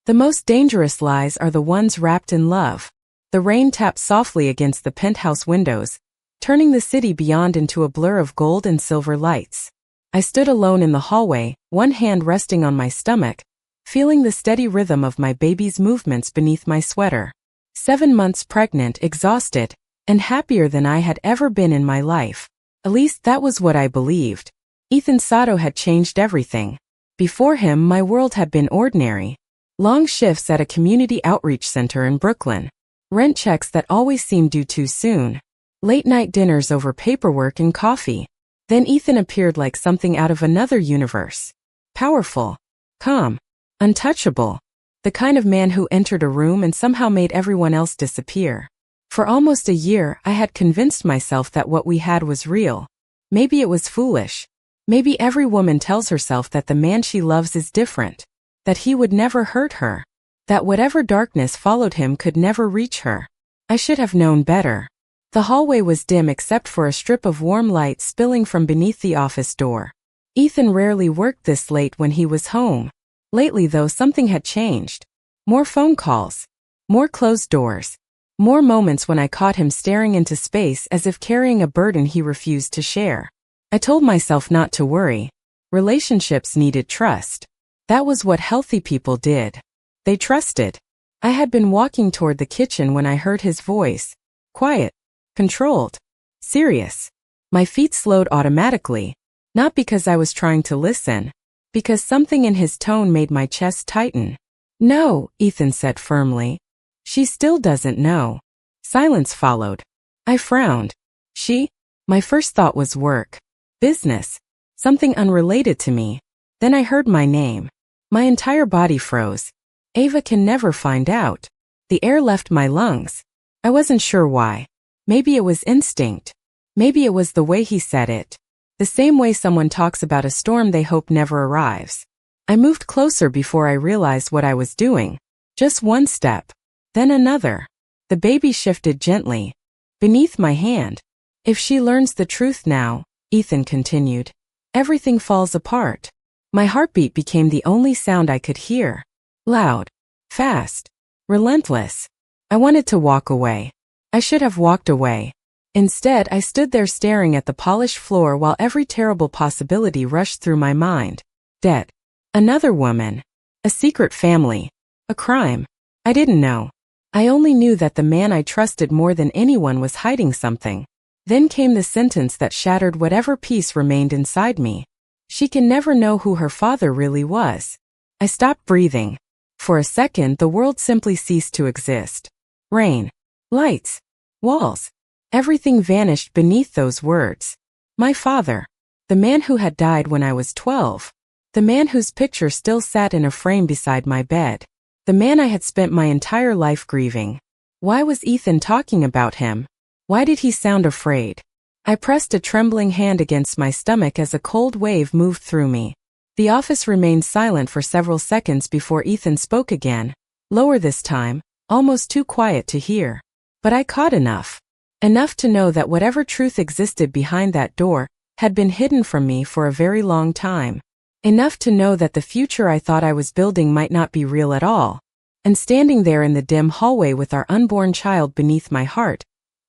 The most dangerous lies are the ones wrapped in love. The rain tapped softly against the penthouse windows, turning the city beyond into a blur of gold and silver lights. I stood alone in the hallway, one hand resting on my stomach, feeling the steady rhythm of my baby's movements beneath my sweater. 7 months pregnant, exhausted, and happier than I had ever been in my life. At least that was what I believed. Ethan Sato had changed everything. Before him, my world had been ordinary. Long shifts at a community outreach center in Brooklyn. Rent checks that always seemed due too soon. Late-night dinners over paperwork and coffee. Then Ethan appeared like something out of another universe. Powerful. Calm. Untouchable. The kind of man who entered a room and somehow made everyone else disappear. For almost a year, I had convinced myself that what we had was real. Maybe it was foolish. Maybe every woman tells herself that the man she loves is different. That he would never hurt her. That whatever darkness followed him could never reach her. I should have known better. The hallway was dim except for a strip of warm light spilling from beneath the office door. Ethan rarely worked this late when he was home. Lately, though, something had changed. More phone calls. More closed doors. More moments when I caught him staring into space as if carrying a burden he refused to share. I told myself not to worry. Relationships needed trust. That was what healthy people did. They trusted. I had been walking toward the kitchen when I heard his voice. Quiet. Controlled. Serious. My feet slowed automatically. Not because I was trying to listen. Because something in his tone made my chest tighten. No, Ethan said firmly. She still doesn't know. Silence followed. I frowned. She? My first thought was work. Business. Something unrelated to me. Then I heard my name. My entire body froze. Ava can never find out. The air left my lungs. I wasn't sure why. Maybe it was instinct. Maybe it was the way he said it. The same way someone talks about a storm they hope never arrives. I moved closer before I realized what I was doing. Just one step. Then another. The baby shifted gently. Beneath my hand. If she learns the truth now, Ethan continued, everything falls apart. My heartbeat became the only sound I could hear. Loud. Fast. Relentless. I wanted to walk away. I should have walked away. Instead, I stood there staring at the polished floor while every terrible possibility rushed through my mind. Debt. Another woman. A secret family. A crime. I didn't know. I only knew that the man I trusted more than anyone was hiding something. Then came the sentence that shattered whatever peace remained inside me. She can never know who her father really was. I stopped breathing. For a second, the world simply ceased to exist. Rain. Lights. Walls. Everything vanished beneath those words. My father. The man who had died when I was 12. The man whose picture still sat in a frame beside my bed. The man I had spent my entire life grieving. Why was Ethan talking about him? Why did he sound afraid? I pressed a trembling hand against my stomach as a cold wave moved through me. The office remained silent for several seconds before Ethan spoke again, lower this time, almost too quiet to hear. But I caught enough. Enough to know that whatever truth existed behind that door had been hidden from me for a very long time. Enough to know that the future I thought I was building might not be real at all. And standing there in the dim hallway with our unborn child beneath my heart,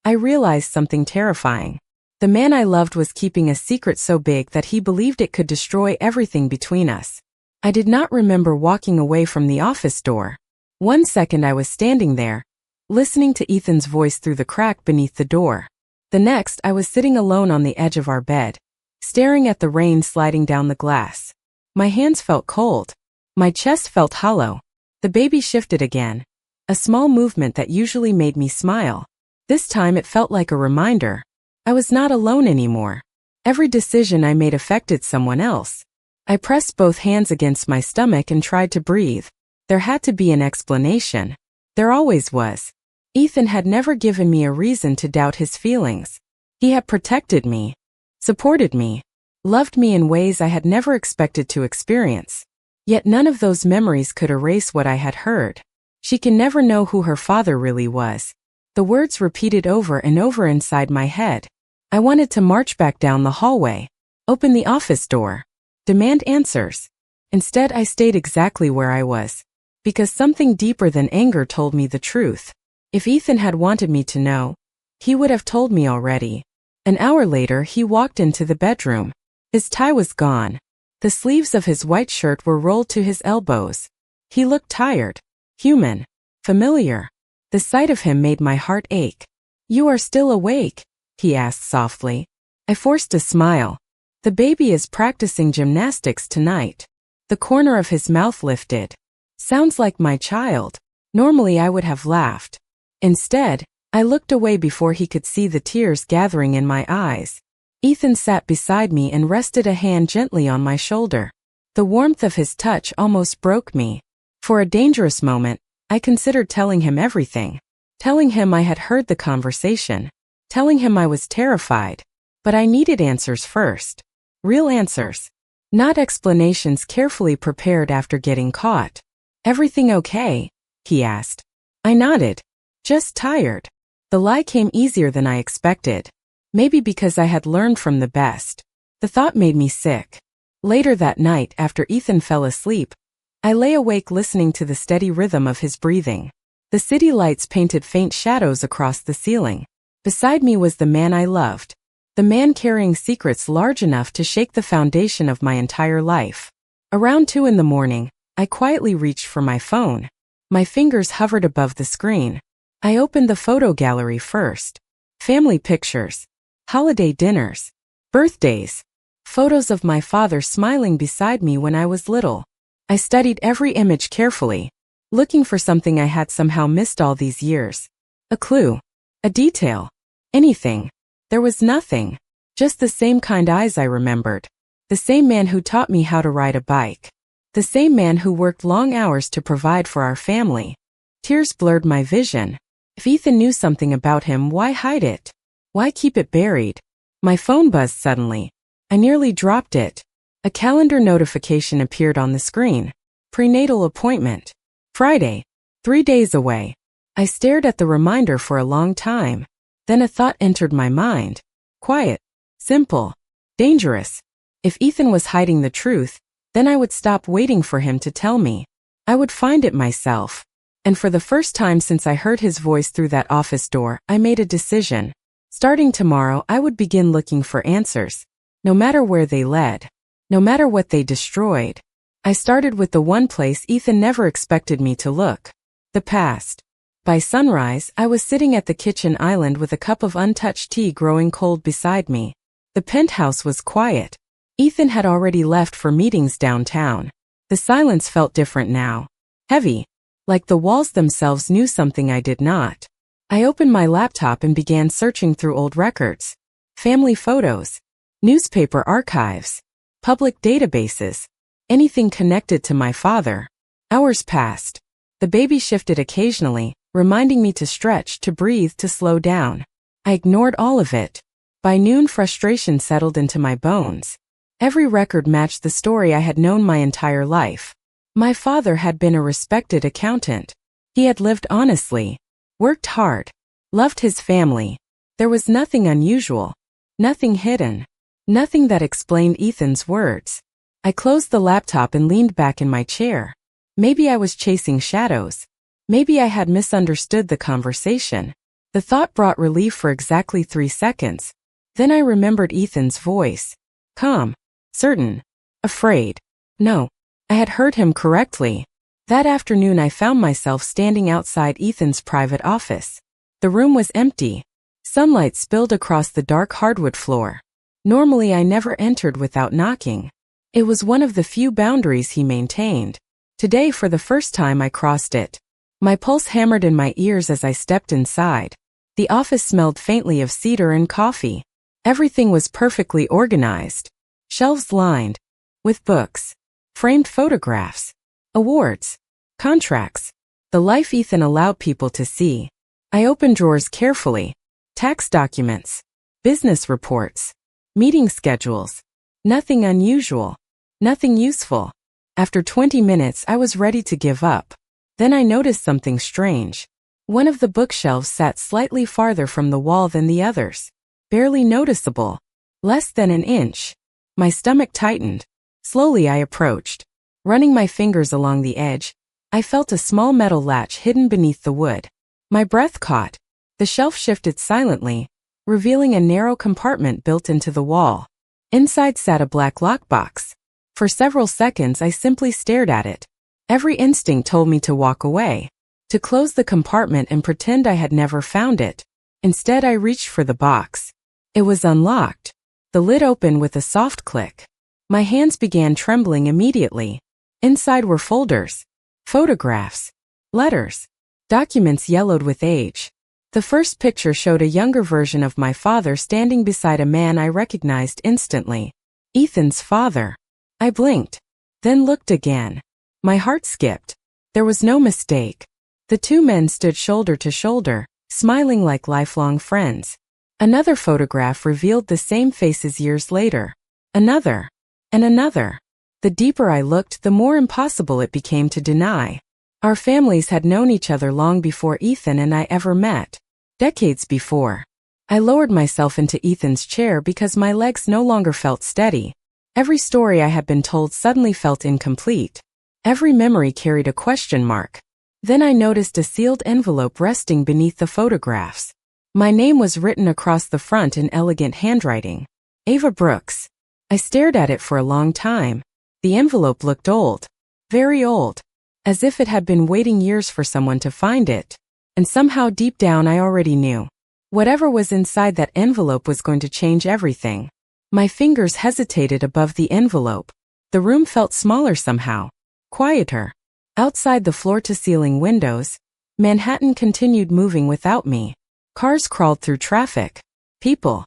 I realized something terrifying. The man I loved was keeping a secret so big that he believed it could destroy everything between us. I did not remember walking away from the office door. 1 second I was standing there, listening to Ethan's voice through the crack beneath the door. The next, I was sitting alone on the edge of our bed, staring at the rain sliding down the glass. My hands felt cold. My chest felt hollow. The baby shifted again. A small movement that usually made me smile. This time it felt like a reminder. I was not alone anymore. Every decision I made affected someone else. I pressed both hands against my stomach and tried to breathe. There had to be an explanation. There always was. Ethan had never given me a reason to doubt his feelings. He had protected me, supported me, loved me in ways I had never expected to experience. Yet none of those memories could erase what I had heard. She can never know who her father really was. The words repeated over and over inside my head. I wanted to march back down the hallway, open the office door, demand answers. Instead, I stayed exactly where I was. Because something deeper than anger told me the truth. If Ethan had wanted me to know, he would have told me already. An hour later, he walked into the bedroom. His tie was gone. The sleeves of his white shirt were rolled to his elbows. He looked tired, human, familiar. The sight of him made my heart ache. "You are still awake?" he asked softly. I forced a smile. "The baby is practicing gymnastics tonight." The corner of his mouth lifted. "Sounds like my child." Normally I would have laughed. Instead, I looked away before he could see the tears gathering in my eyes. Ethan sat beside me and rested a hand gently on my shoulder. The warmth of his touch almost broke me. For a dangerous moment, I considered telling him everything. Telling him I had heard the conversation. Telling him I was terrified. But I needed answers first. Real answers. Not explanations carefully prepared after getting caught. "Everything okay?" he asked. I nodded. "Just tired." The lie came easier than I expected. Maybe because I had learned from the best. The thought made me sick. Later that night, after Ethan fell asleep, I lay awake listening to the steady rhythm of his breathing. The city lights painted faint shadows across the ceiling. Beside me was the man I loved. The man carrying secrets large enough to shake the foundation of my entire life. Around 2 in the morning, I quietly reached for my phone. My fingers hovered above the screen. I opened the photo gallery first. Family pictures. Holiday dinners. Birthdays. Photos of my father smiling beside me when I was little. I studied every image carefully, looking for something I had somehow missed all these years. A clue. A detail. Anything. There was nothing. Just the same kind eyes I remembered. The same man who taught me how to ride a bike. The same man who worked long hours to provide for our family. Tears blurred my vision. If Ethan knew something about him, why hide it? Why keep it buried? My phone buzzed suddenly. I nearly dropped it. A calendar notification appeared on the screen. Prenatal appointment. Friday. 3 days away. I stared at the reminder for a long time. Then a thought entered my mind. Quiet. Simple. Dangerous. If Ethan was hiding the truth, then I would stop waiting for him to tell me. I would find it myself. And for the first time since I heard his voice through that office door, I made a decision. Starting tomorrow, I would begin looking for answers. No matter where they led. No matter what they destroyed. I started with the one place Ethan never expected me to look. The past. By sunrise, I was sitting at the kitchen island with a cup of untouched tea growing cold beside me. The penthouse was quiet. Ethan had already left for meetings downtown. The silence felt different now. Heavy. Like the walls themselves knew something I did not. I opened my laptop and began searching through old records. Family photos. Newspaper archives. Public databases. Anything connected to my father. Hours passed. The baby shifted occasionally, reminding me to stretch, to breathe, to slow down. I ignored all of it. By noon, frustration settled into my bones. Every record matched the story I had known my entire life. My father had been a respected accountant. He had lived honestly, worked hard, loved his family. There was nothing unusual, nothing hidden, nothing that explained Ethan's words. I closed the laptop and leaned back in my chair. Maybe I was chasing shadows. Maybe I had misunderstood the conversation. The thought brought relief for exactly 3 seconds. Then I remembered Ethan's voice. Calm, certain, afraid. No, I had heard him correctly. That afternoon I found myself standing outside Ethan's private office. The room was empty. Sunlight spilled across the dark hardwood floor. Normally I never entered without knocking. It was one of the few boundaries he maintained. Today for the first time I crossed it. My pulse hammered in my ears as I stepped inside. The office smelled faintly of cedar and coffee. Everything was perfectly organized. Shelves lined with books, framed photographs, awards, contracts, the life Ethan allowed people to see. I opened drawers carefully. Tax documents, business reports, meeting schedules. Nothing unusual. Nothing useful. After 20 minutes, I was ready to give up. Then I noticed something strange. One of the bookshelves sat slightly farther from the wall than the others. Barely noticeable. Less than an inch. My stomach tightened. Slowly I approached. Running my fingers along the edge, I felt a small metal latch hidden beneath the wood. My breath caught. The shelf shifted silently, revealing a narrow compartment built into the wall. Inside sat a black lockbox. For several seconds I simply stared at it. Every instinct told me to walk away, to close the compartment and pretend I had never found it. Instead I reached for the box. It was unlocked. The lid opened with a soft click. My hands began trembling immediately. Inside were folders, photographs, letters, documents yellowed with age. The first picture showed a younger version of my father standing beside a man I recognized instantly. Ethan's father. I blinked, then looked again. My heart skipped. There was no mistake. The two men stood shoulder to shoulder, smiling like lifelong friends. Another photograph revealed the same faces years later. Another. And another. The deeper I looked, the more impossible it became to deny. Our families had known each other long before Ethan and I ever met. Decades before. I lowered myself into Ethan's chair because my legs no longer felt steady. Every story I had been told suddenly felt incomplete. Every memory carried a question mark. Then I noticed a sealed envelope resting beneath the photographs. My name was written across the front in elegant handwriting. Ava Brooks. I stared at it for a long time. The envelope looked old. Very old. As if it had been waiting years for someone to find it. And somehow deep down I already knew. Whatever was inside that envelope was going to change everything. My fingers hesitated above the envelope. The room felt smaller somehow. Quieter. Outside the floor-to-ceiling windows, Manhattan continued moving without me. Cars crawled through traffic. People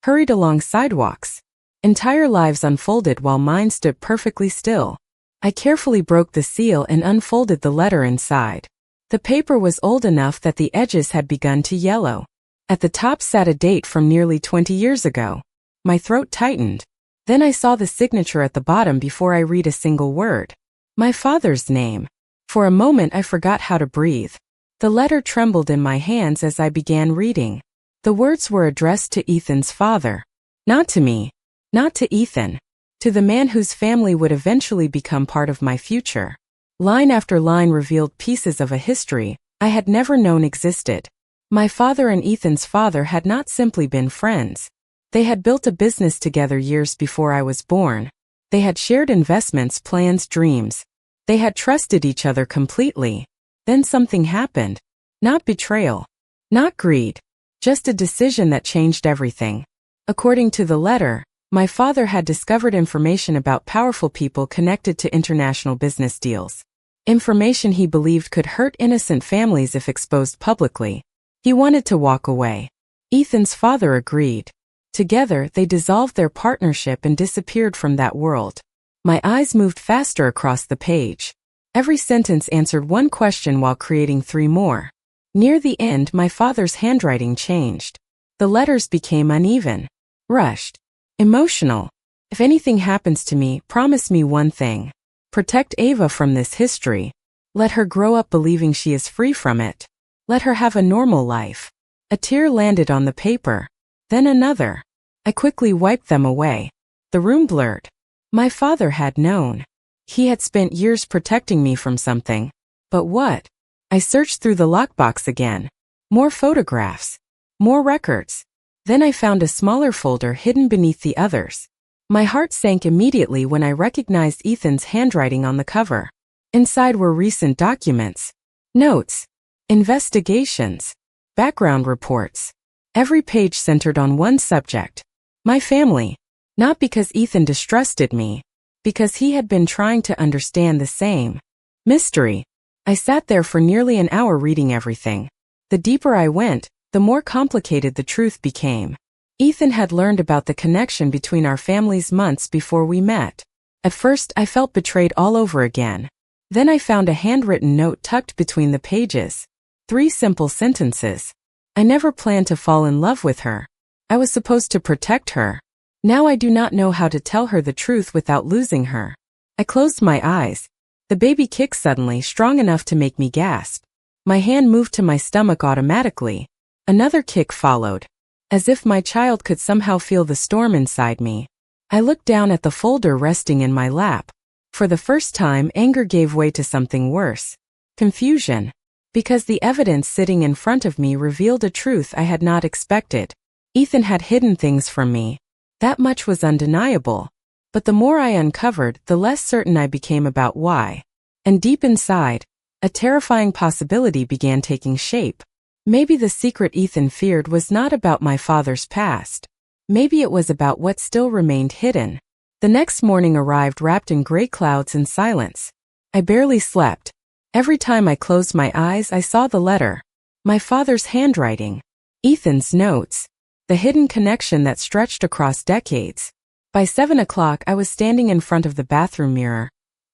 hurried along sidewalks. Entire lives unfolded while mine stood perfectly still. I carefully broke the seal and unfolded the letter inside. The paper was old enough that the edges had begun to yellow. At the top sat a date from nearly 20 years ago. My throat tightened. Then I saw the signature at the bottom before I read a single word. My father's name. For a moment I forgot how to breathe. The letter trembled in my hands as I began reading. The words were addressed to Ethan's father. Not to me. Not to Ethan. To the man whose family would eventually become part of my future. Line after line revealed pieces of a history I had never known existed. My father and Ethan's father had not simply been friends. They had built a business together years before I was born. They had shared investments, plans, dreams. They had trusted each other completely. Then something happened. Not betrayal. Not greed. Just a decision that changed everything. According to the letter, my father had discovered information about powerful people connected to international business deals. Information he believed could hurt innocent families if exposed publicly. He wanted to walk away. Ethan's father agreed. Together, they dissolved their partnership and disappeared from that world. My eyes moved faster across the page. Every sentence answered one question while creating three more. Near the end, my father's handwriting changed. The letters became uneven, rushed, emotional. If anything happens to me, promise me one thing. Protect Ava from this history. Let her grow up believing she is free from it. Let her have a normal life. A tear landed on the paper. Then another. I quickly wiped them away. The room blurred. My father had known. He had spent years protecting me from something. But what? I searched through the lockbox again. More photographs. More records. Then I found a smaller folder hidden beneath the others. My heart sank immediately when I recognized Ethan's handwriting on the cover. Inside were recent documents, notes, investigations, background reports. Every page centered on one subject. My family. Not because Ethan distrusted me, because he had been trying to understand the same mystery. I sat there for nearly an hour reading everything. The deeper I went, the more complicated the truth became. Ethan had learned about the connection between our families months before we met. At first, I felt betrayed all over again. Then I found a handwritten note tucked between the pages. 3 simple sentences. I never planned to fall in love with her. I was supposed to protect her. Now I do not know how to tell her the truth without losing her. I closed my eyes. The baby kicked suddenly, strong enough to make me gasp. My hand moved to my stomach automatically. Another kick followed. As if my child could somehow feel the storm inside me. I looked down at the folder resting in my lap. For the first time, anger gave way to something worse. Confusion. Because the evidence sitting in front of me revealed a truth I had not expected. Ethan had hidden things from me. That much was undeniable. But the more I uncovered, the less certain I became about why. And deep inside, a terrifying possibility began taking shape. Maybe the secret Ethan feared was not about my father's past. Maybe it was about what still remained hidden. The next morning arrived wrapped in gray clouds and silence. I barely slept. Every time I closed my eyes, I saw the letter. My father's handwriting. Ethan's notes. The hidden connection that stretched across decades. By 7 o'clock, I was standing in front of the bathroom mirror,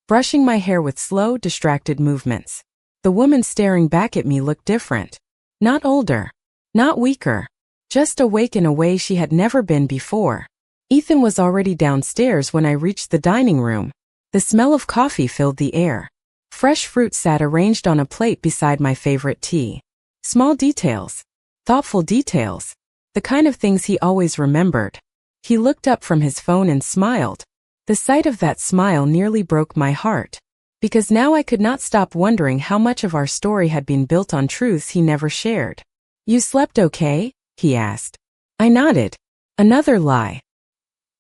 brushing my hair with slow, distracted movements. The woman staring back at me looked different. Not older. Not weaker. Just awake in a way she had never been before. Ethan was already downstairs when I reached the dining room. The smell of coffee filled the air. Fresh fruit sat arranged on a plate beside my favorite tea. Small details. Thoughtful details. The kind of things he always remembered. He looked up from his phone and smiled. The sight of that smile nearly broke my heart. Because now I could not stop wondering how much of our story had been built on truths he never shared. "You slept okay?" he asked. I nodded. Another lie.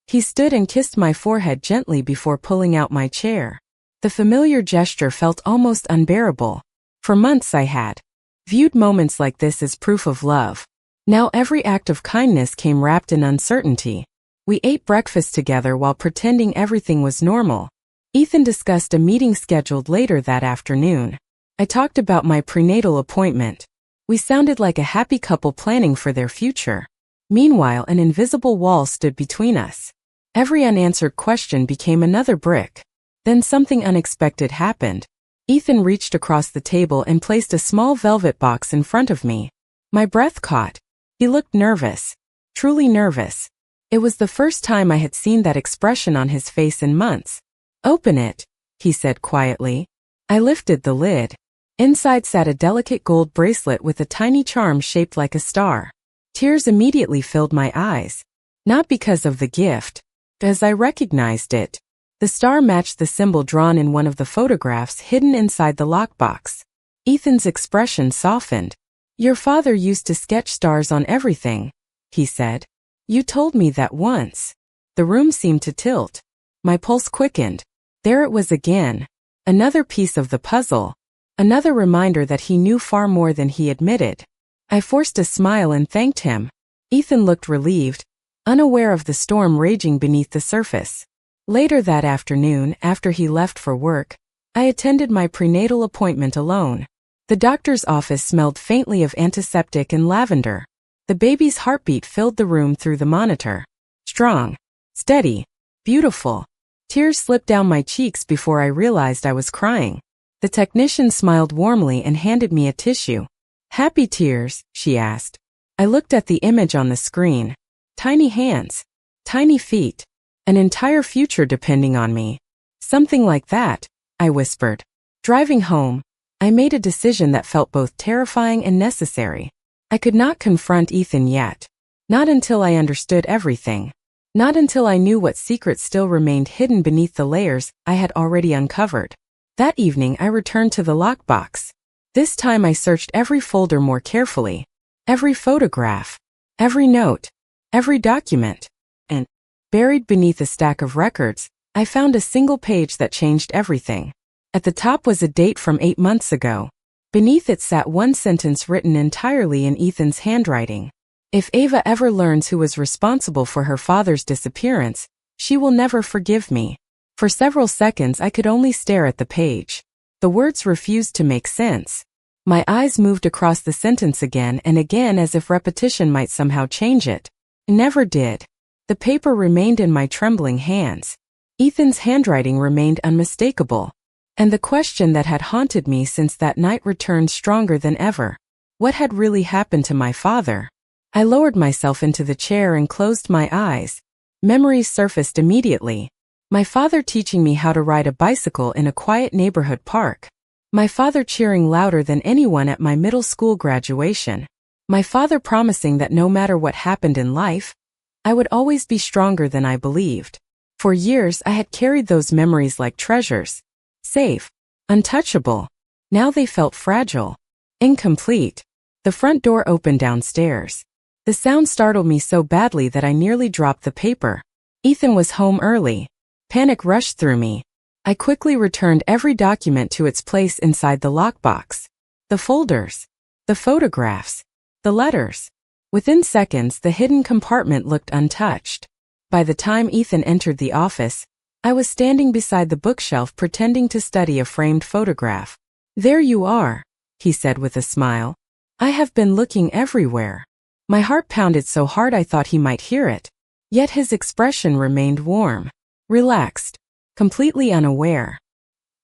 He stood and kissed my forehead gently before pulling out my chair. The familiar gesture felt almost unbearable. For months I had viewed moments like this as proof of love. Now every act of kindness came wrapped in uncertainty. We ate breakfast together while pretending everything was normal. Ethan discussed a meeting scheduled later that afternoon. I talked about my prenatal appointment. We sounded like a happy couple planning for their future. Meanwhile, an invisible wall stood between us. Every unanswered question became another brick. Then something unexpected happened. Ethan reached across the table and placed a small velvet box in front of me. My breath caught. He looked nervous. Truly nervous. It was the first time I had seen that expression on his face in months. "Open it," he said quietly. I lifted the lid. Inside sat a delicate gold bracelet with a tiny charm shaped like a star. Tears immediately filled my eyes. Not because of the gift, as I recognized it. The star matched the symbol drawn in one of the photographs hidden inside the lockbox. Ethan's expression softened. "Your father used to sketch stars on everything," he said. "You told me that once." The room seemed to tilt. My pulse quickened. There it was again. Another piece of the puzzle. Another reminder that he knew far more than he admitted. I forced a smile and thanked him. Ethan looked relieved, unaware of the storm raging beneath the surface. Later that afternoon, after he left for work, I attended my prenatal appointment alone. The doctor's office smelled faintly of antiseptic and lavender. The baby's heartbeat filled the room through the monitor. Strong. Steady. Beautiful. Tears slipped down my cheeks before I realized I was crying. The technician smiled warmly and handed me a tissue. "Happy tears?" she asked. I looked at the image on the screen. Tiny hands. Tiny feet. An entire future depending on me. "Something like that," I whispered. Driving home, I made a decision that felt both terrifying and necessary. I could not confront Ethan yet. Not until I understood everything. Not until I knew what secrets still remained hidden beneath the layers I had already uncovered. That evening I returned to the lockbox. This time I searched every folder more carefully. Every photograph. Every note. Every document. And, buried beneath a stack of records, I found a single page that changed everything. At the top was a date from 8 months ago. Beneath it sat one sentence written entirely in Ethan's handwriting. "If Ava ever learns who was responsible for her father's disappearance, she will never forgive me." For several seconds I could only stare at the page. The words refused to make sense. My eyes moved across the sentence again and again as if repetition might somehow change it. It never did. The paper remained in my trembling hands. Ethan's handwriting remained unmistakable. And the question that had haunted me since that night returned stronger than ever. What had really happened to my father? I lowered myself into the chair and closed my eyes. Memories surfaced immediately. My father teaching me how to ride a bicycle in a quiet neighborhood park. My father cheering louder than anyone at my middle school graduation. My father promising that no matter what happened in life, I would always be stronger than I believed. For years I had carried those memories like treasures. Safe. Untouchable. Now they felt fragile, incomplete. The front door opened downstairs. The sound startled me so badly that I nearly dropped the paper. Ethan was home early. Panic rushed through me. I quickly returned every document to its place inside the lockbox. The folders, the photographs, the letters. Within seconds, the hidden compartment looked untouched. By the time Ethan entered the office, I was standing beside the bookshelf pretending to study a framed photograph. "There you are," he said with a smile. "I have been looking everywhere." My heart pounded so hard I thought he might hear it. Yet his expression remained warm, relaxed, completely unaware.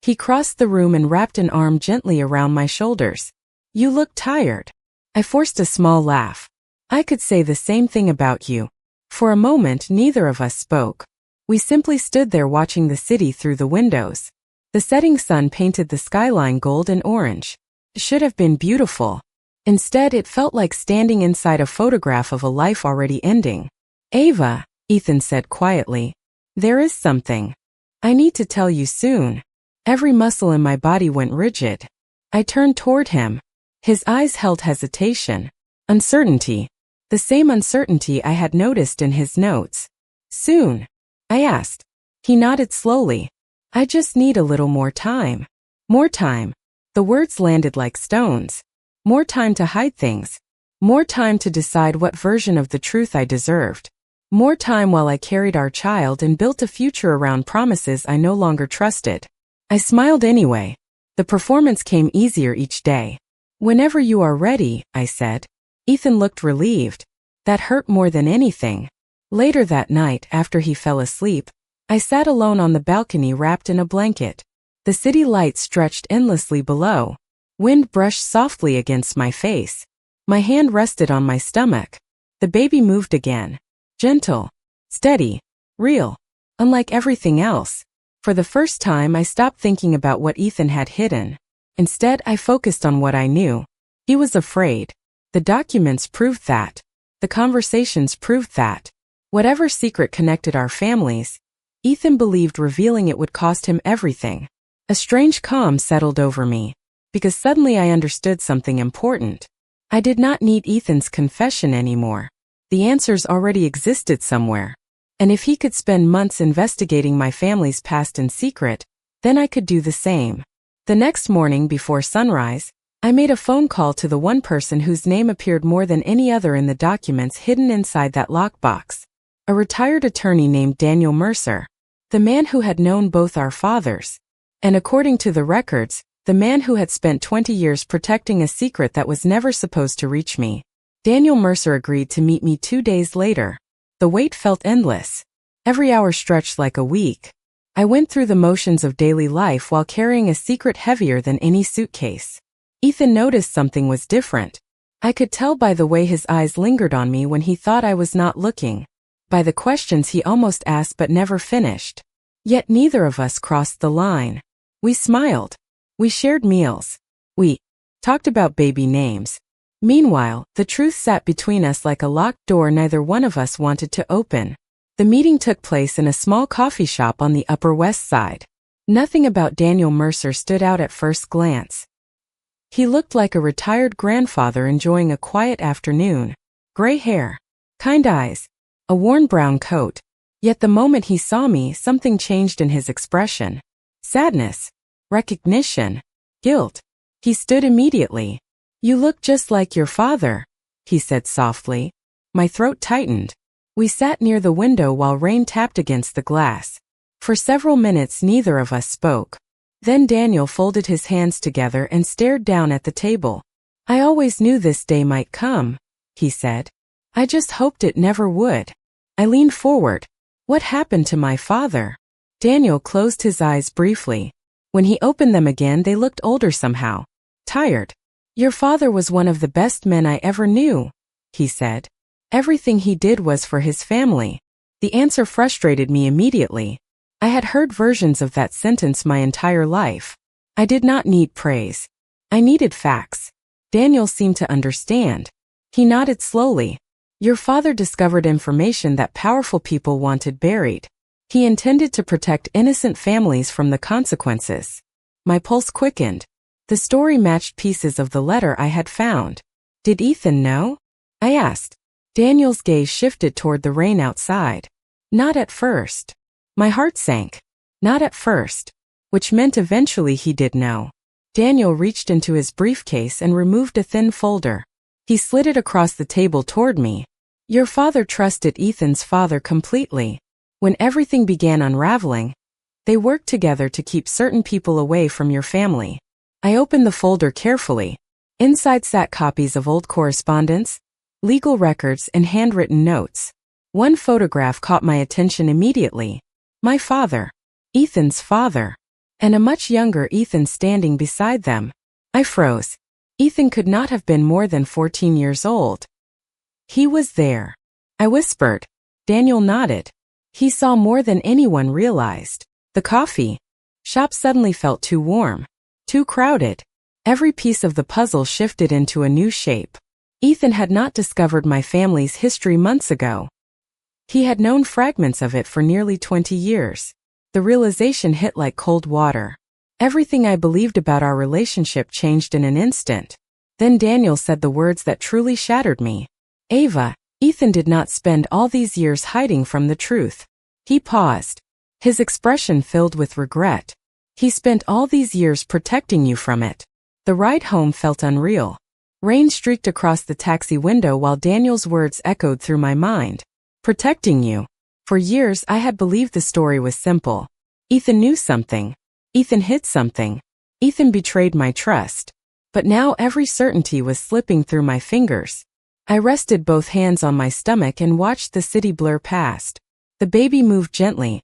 He crossed the room and wrapped an arm gently around my shoulders. "You look tired." I forced a small laugh. "I could say the same thing about you." For a moment, neither of us spoke. We simply stood there watching the city through the windows. The setting sun painted the skyline gold and orange. It should have been beautiful. Instead, it felt like standing inside a photograph of a life already ending. "Ava," Ethan said quietly, "there is something. I need to tell you soon." Every muscle in my body went rigid. I turned toward him. His eyes held hesitation, uncertainty, the same uncertainty I had noticed in his notes. "Soon?" I asked. He nodded slowly. "I just need a little more time." More time. The words landed like stones. More time to hide things. More time to decide what version of the truth I deserved. More time while I carried our child and built a future around promises I no longer trusted. I smiled anyway. The performance came easier each day. "Whenever you are ready," I said. Ethan looked relieved. That hurt more than anything. Later that night, after he fell asleep, I sat alone on the balcony wrapped in a blanket. The city lights stretched endlessly below. Wind brushed softly against my face. My hand rested on my stomach. The baby moved again. Gentle, steady, real. Unlike everything else. For the first time, I stopped thinking about what Ethan had hidden. Instead, I focused on what I knew. He was afraid. The documents proved that. The conversations proved that. Whatever secret connected our families, Ethan believed revealing it would cost him everything. A strange calm settled over me, because suddenly I understood something important. I did not need Ethan's confession anymore. The answers already existed somewhere. And if he could spend months investigating my family's past in secret, then I could do the same. The next morning before sunrise, I made a phone call to the one person whose name appeared more than any other in the documents hidden inside that lockbox. A retired attorney named Daniel Mercer. The man who had known both our fathers. And according to the records, the man who had spent 20 years protecting a secret that was never supposed to reach me. Daniel Mercer agreed to meet me 2 days later. The wait felt endless. Every hour stretched like a week. I went through the motions of daily life while carrying a secret heavier than any suitcase. Ethan noticed something was different. I could tell by the way his eyes lingered on me when he thought I was not looking. By the questions he almost asked but never finished. Yet neither of us crossed the line. We smiled. We shared meals. We talked about baby names. Meanwhile, the truth sat between us like a locked door neither one of us wanted to open. The meeting took place in a small coffee shop on the Upper West Side. Nothing about Daniel Mercer stood out at first glance. He looked like a retired grandfather enjoying a quiet afternoon. Gray hair, kind eyes, a worn brown coat. Yet the moment he saw me, something changed in his expression. Sadness, recognition, guilt. He stood immediately. "You look just like your father," he said softly. My throat tightened. We sat near the window while rain tapped against the glass. For several minutes neither of us spoke. Then Daniel folded his hands together and stared down at the table. "I always knew this day might come," he said. "I just hoped it never would." I leaned forward. "What happened to my father?" Daniel closed his eyes briefly. When he opened them again, they looked older somehow. Tired. "Your father was one of the best men I ever knew," he said. "Everything he did was for his family." The answer frustrated me immediately. I had heard versions of that sentence my entire life. I did not need praise. I needed facts. Daniel seemed to understand. He nodded slowly. "Your father discovered information that powerful people wanted buried. He intended to protect innocent families from the consequences." My pulse quickened. The story matched pieces of the letter I had found. Did Ethan know? I asked. Daniel's gaze shifted toward the rain outside. Not at first. My heart sank. Not at first. Which meant eventually he did know. Daniel reached into his briefcase and removed a thin folder. He slid it across the table toward me. Your father trusted Ethan's father completely. When everything began unraveling, they worked together to keep certain people away from your family. I opened the folder carefully. Inside sat copies of old correspondence, legal records, and handwritten notes. One photograph caught my attention immediately. My father, Ethan's father, and a much younger Ethan standing beside them. I froze. Ethan could not have been more than 14 years old. He was there. I whispered. Daniel nodded. He saw more than anyone realized. The coffee shop suddenly felt too warm, too crowded. Every piece of the puzzle shifted into a new shape. Ethan had not discovered my family's history months ago. He had known fragments of it for nearly 20 years. The realization hit like cold water. Everything I believed about our relationship changed in an instant. Then Daniel said the words that truly shattered me. Ava, Ethan did not spend all these years hiding from the truth. He paused. His expression filled with regret. He spent all these years protecting you from it. The ride home felt unreal. Rain streaked across the taxi window while Daniel's words echoed through my mind. Protecting you. For years I had believed the story was simple. Ethan knew something. Ethan hid something. Ethan betrayed my trust. But now every certainty was slipping through my fingers. I rested both hands on my stomach and watched the city blur past. The baby moved gently,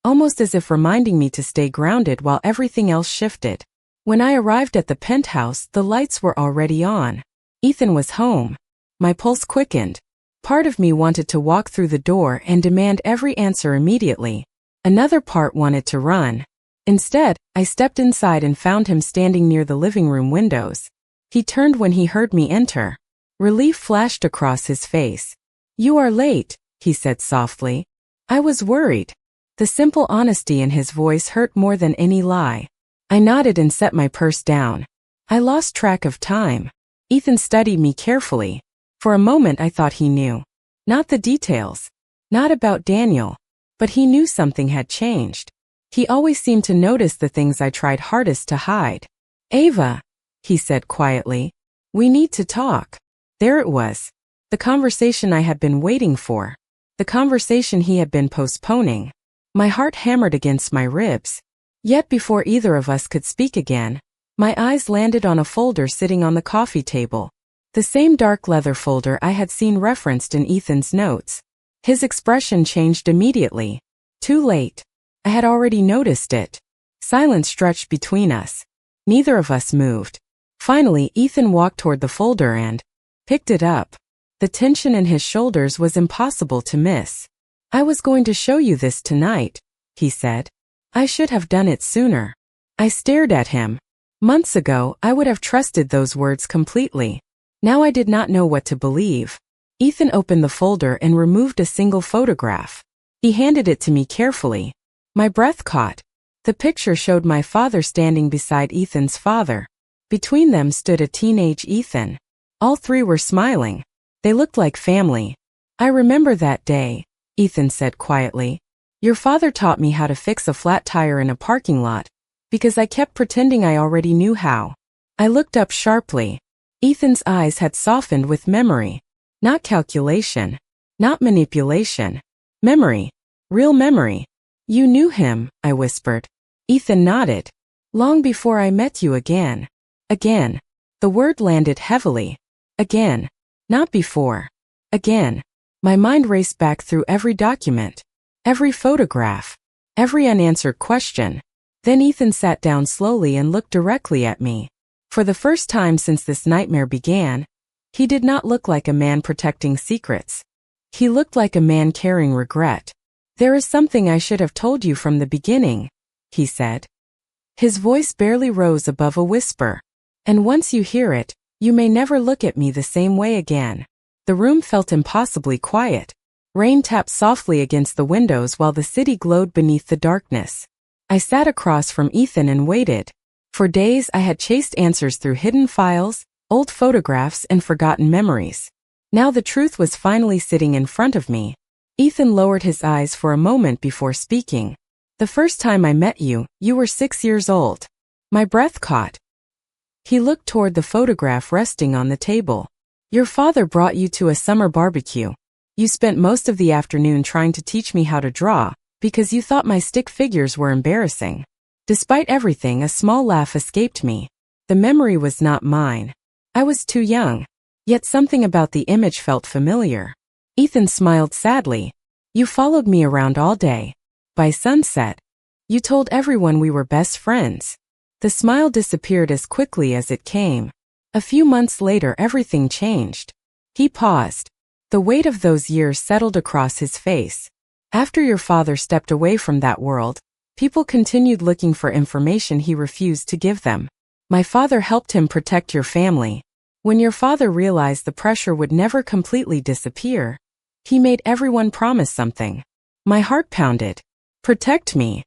almost as if reminding me to stay grounded while everything else shifted. When I arrived at the penthouse, the lights were already on. Ethan was home. My pulse quickened. Part of me wanted to walk through the door and demand every answer immediately. Another part wanted to run. Instead, I stepped inside and found him standing near the living room windows. He turned when he heard me enter. Relief flashed across his face. You are late, he said softly. I was worried. The simple honesty in his voice hurt more than any lie. I nodded and set my purse down. I lost track of time. Ethan studied me carefully. For a moment I thought he knew. Not the details. Not about Daniel. But he knew something had changed. He always seemed to notice the things I tried hardest to hide. Ava, he said quietly, we need to talk. There it was. The conversation I had been waiting for. The conversation he had been postponing. My heart hammered against my ribs. Yet before either of us could speak again, my eyes landed on a folder sitting on the coffee table. The same dark leather folder I had seen referenced in Ethan's notes. His expression changed immediately. Too late. I had already noticed it. Silence stretched between us. Neither of us moved. Finally, Ethan walked toward the folder and picked it up. The tension in his shoulders was impossible to miss. I was going to show you this tonight, he said. I should have done it sooner. I stared at him. Months ago, I would have trusted those words completely. Now I did not know what to believe. Ethan opened the folder and removed a single photograph. He handed it to me carefully. My breath caught. The picture showed my father standing beside Ethan's father. Between them stood a teenage Ethan. All three were smiling. They looked like family. I remember that day, Ethan said quietly. Your father taught me how to fix a flat tire in a parking lot, because I kept pretending I already knew how. I looked up sharply. Ethan's eyes had softened with memory. Not calculation. Not manipulation. Memory. Real memory. You knew him, I whispered. Ethan nodded. Long before I met you again. Again. The word landed heavily. Again. Not before. Again. My mind raced back through every document. Every photograph. Every unanswered question. Then Ethan sat down slowly and looked directly at me. For the first time since this nightmare began, he did not look like a man protecting secrets. He looked like a man carrying regret. There is something I should have told you from the beginning, he said. His voice barely rose above a whisper. And once you hear it, you may never look at me the same way again. The room felt impossibly quiet. Rain tapped softly against the windows while the city glowed beneath the darkness. I sat across from Ethan and waited. For days I had chased answers through hidden files, old photographs, and forgotten memories. Now the truth was finally sitting in front of me. Ethan lowered his eyes for a moment before speaking. The first time I met you, you were 6 years old. My breath caught. He looked toward the photograph resting on the table. Your father brought you to a summer barbecue. You spent most of the afternoon trying to teach me how to draw, because you thought my stick figures were embarrassing. Despite everything, a small laugh escaped me. The memory was not mine. I was too young. Yet something about the image felt familiar. Ethan smiled sadly. You followed me around all day. By sunset, you told everyone we were best friends. The smile disappeared as quickly as it came. A few months later, everything changed. He paused. The weight of those years settled across his face. After your father stepped away from that world, people continued looking for information he refused to give them. My father helped him protect your family. When your father realized the pressure would never completely disappear, he made everyone promise something. My heart pounded. Protect me.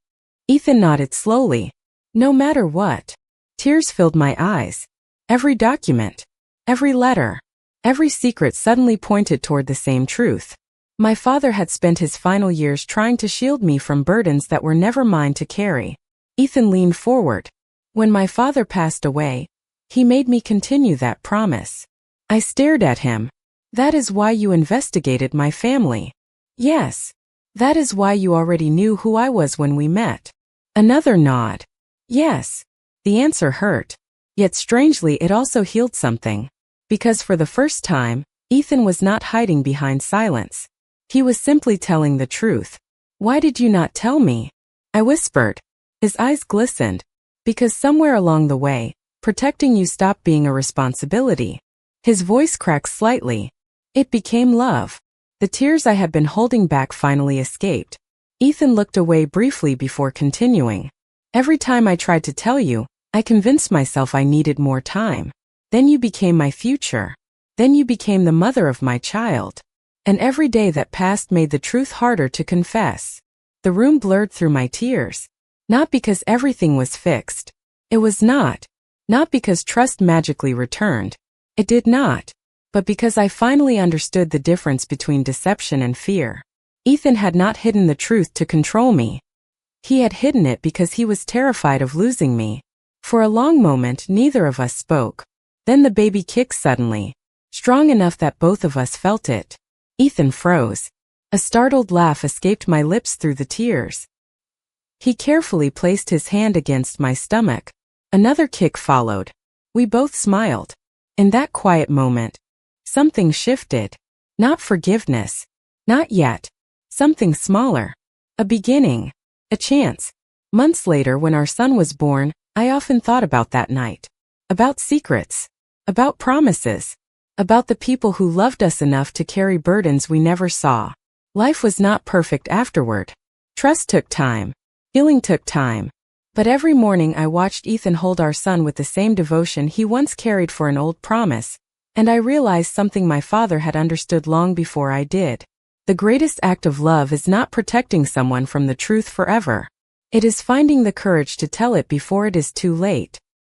Ethan nodded slowly. No matter what. Tears filled my eyes. Every document, every letter, every secret suddenly pointed toward the same truth. My father had spent his final years trying to shield me from burdens that were never mine to carry. Ethan leaned forward. When my father passed away, he made me continue that promise. I stared at him. That is why you investigated my family. Yes. That is why you already knew who I was when we met. Another nod. Yes. The answer hurt. Yet strangely it also healed something. Because for the first time, Ethan was not hiding behind silence. He was simply telling the truth. Why did you not tell me? I whispered. His eyes glistened. Because somewhere along the way, protecting you stopped being a responsibility. His voice cracked slightly. It became love. The tears I had been holding back finally escaped. Ethan looked away briefly before continuing. Every time I tried to tell you, I convinced myself I needed more time. Then you became my future. Then you became the mother of my child. And every day that passed made the truth harder to confess. The room blurred through my tears. Not because everything was fixed. It was not. Not because trust magically returned. It did not. But because I finally understood the difference between deception and fear. Ethan had not hidden the truth to control me. He had hidden it because he was terrified of losing me. For a long moment, neither of us spoke. Then the baby kicked suddenly. Strong enough that both of us felt it. Ethan froze. A startled laugh escaped my lips through the tears. He carefully placed his hand against my stomach. Another kick followed. We both smiled. In that quiet moment, something shifted. Not forgiveness. Not yet. Something smaller. A beginning. A chance. Months later, when our son was born, I often thought about that night. About secrets. About promises. About the people who loved us enough to carry burdens we never saw. Life was not perfect afterward. Trust took time. Healing took time. But every morning I watched Ethan hold our son with the same devotion he once carried for an old promise, and I realized something my father had understood long before I did. The greatest act of love is not protecting someone from the truth forever. It is finding the courage to tell it before it is too late.